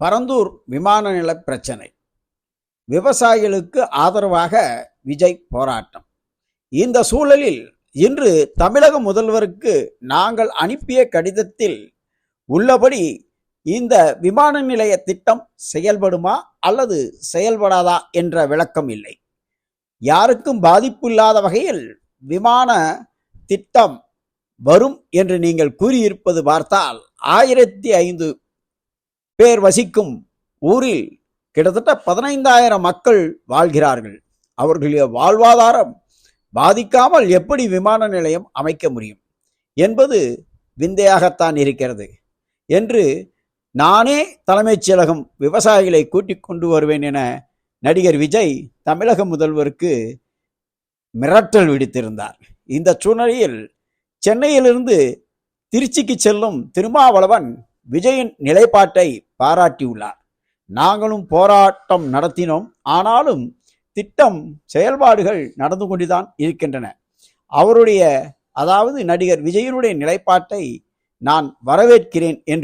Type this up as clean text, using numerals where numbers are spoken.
பரந்தூர் விமான நில பிரச்சனை. விவசாயிகளுக்கு ஆதரவாக விஜய் போராட்டம். இந்த சூழலில் இன்று தமிழக முதல்வருக்கு நாங்கள் அனுப்பிய கடிதத்தில் உள்ளபடி இந்த விமான நிலைய திட்டம் செயல்படுமா அல்லது செயல்படாதா என்ற விளக்கம் இல்லை. யாருக்கும் பாதிப்பு இல்லாத வகையில் விமான திட்டம் வரும் என்று நீங்கள் கூறியிருப்பது பார்த்தால் 1005 பேர் வசிக்கும் ஊரில் கிட்டத்தட்ட 15,000 மக்கள் வாழ்கிறார்கள். அவர்களுடைய வாழ்வாதாரம் பாதிக்காமல் எப்படி விமான நிலையம் அமைக்க முடியும் என்பது விந்தையாகத்தான் இருக்கிறது என்று நானே தலைமைச் செயலகம் விவசாயிகளை கூட்டிக் கொண்டு வருவேன் என நடிகர் விஜய் தமிழக முதல்வருக்கு மிரட்டல் விடுத்திருந்தார். இந்த சூழ்நிலையில் சென்னையிலிருந்து திருச்சிக்கு செல்லும் திருமாவளவன் விஜயின் நிலைப்பாட்டை பாராட்டியுள்ளார். நாங்களும் போராட்டம் நடத்தினோம், ஆனாலும் திட்டம் செயல்பாடுகள் நடந்து கொண்டுதான் இருக்கின்றன. அவருடைய அதாவது நடிகர் விஜயனுடைய நிலைப்பாட்டை நான் வரவேற்கிறேன் என்று